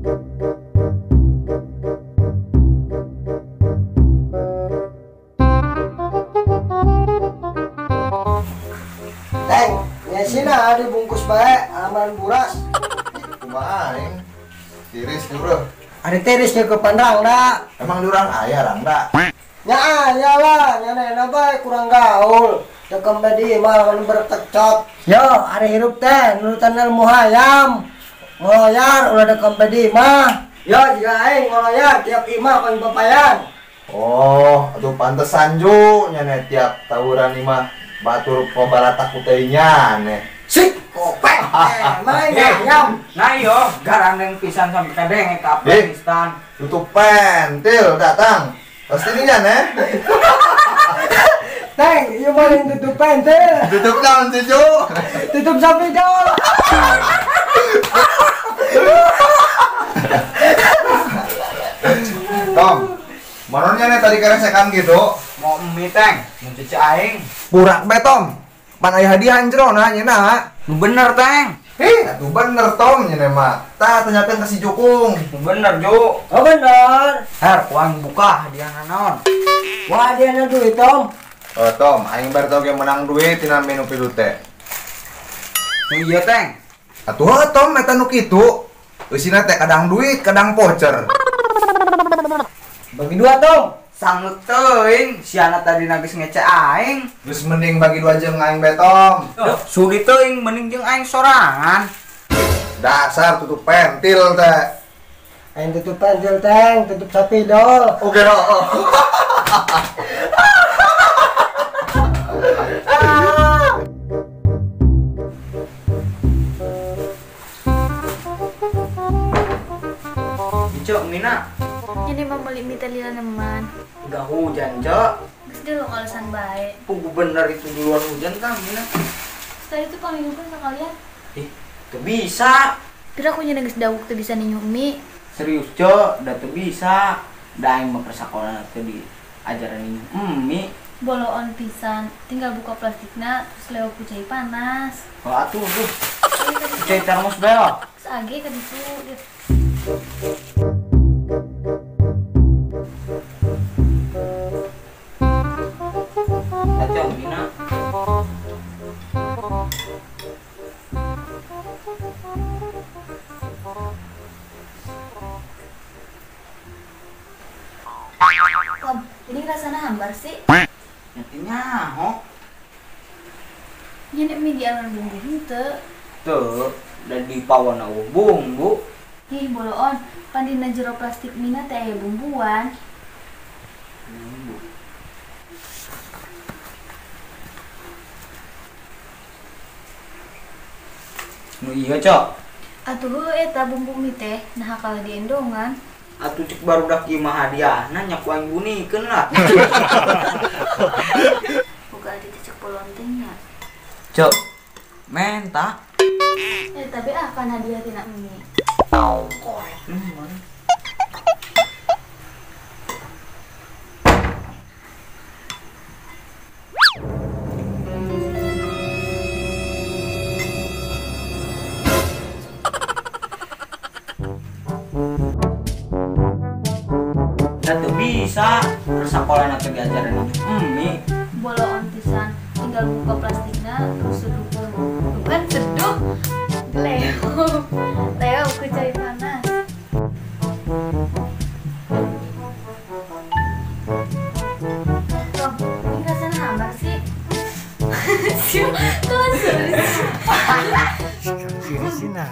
Teng, nyesina dibungkus bae aman buras. Kumaha aing? Tiris ge, Bro. Ada tirisnya ke pandang dah. Emang durang aya rangda? Nya lah, nyana bae kurang gaul. Dekem bedi malah bertekcot. Yo, ada hirup teh, nurutan ilmu hayam. Ngoloyar udah dekem bedi mah. Yo, jika aing ngoloyar tiap imah kan papayan. Oh, atuh pantesan ju nya tiap tawuran imah batur pembalata kuteunya nih. Sik, kopek. Main ayam. Nah yo, garandeng pisan sampai kadeng ke Afghanistan. Tutup pentil datang. Pasti ini nih. Teng, ieu mah yang tutup pentil. Tutup naon sih ju? Tutup sapidol. Tom, manonnya nih tadi keresekan gitu. Mau mie teng, mau cuci aing. Purak betom. Pan aya hadiah jerona nyeuna. Nu bener teng. Atuh bener Tom nya mah. Tah tanyakeun ka si Jukung. Nu bener Jo. Oh bener. Her, kuang buka hadiah naon. Wah dia na duit Tom. Oh Tom, aing bar tau ge menang duit tina menu pilu teh. Nu iya teng. Atuh Tom eta nu kitu. Eusina teh kadang duit, kadang voucher. Bagi dua Tom. Sanggeuk teuing, si anak tadi nagis ngece aing. Geus mending bagi dua jeung aing betom. Sudi teuing mending jeung aing sorangan. Dasar tutup pentil teh. Aing tutup pentil teng, tutup sapidol. Oke, oh. Cok, Mina. Ini mah beli mie teh lila neman. Udah hujan, Cok. Terus dia lo kalasan baik. Pugu bener itu duluan hujan kan, Mina. Tadi itu paling pun sekalian. Tuh bisa. Kira aku nyeneng geus dawuk teu bisa ninyu mie. Serius, Cok. Udah tuh bisa. Da aing mah persakolan teh di ajaran ini. Mie. Boloon pisan, tinggal buka plastikna terus lewat ku cai panas. Oh, atuh tuh. Cai termos belok. Terus age ka ditu. Cok, Mina. Tom, ini rasanya hambar sih. Nantinya, ho. Nyenek mie di alam bumbu henteu. Tuh, udah dipawan bumbu. Ih, boloon, pandina jero plastik mina teh aya bumbuan. Nu iya, Cok. Atuh eta bumbu mie teh nah kalah di endongan. Atuh cek baru dak ieu mah hadiahna nya ku aing bunikeun lah. Boga adi teh cek polontengnya. Cok. Menta. Tapi kan hadiah tina mie. Korek nemen. Nah, bisa persakolan atau diajarin mie. Boloon pisan, tinggal buka plastiknya terus seduhkeun. Bukan seduh. Leo ku cai panas. Tom, ini rasanya hambar sih. Siu, kelas. Siri sina.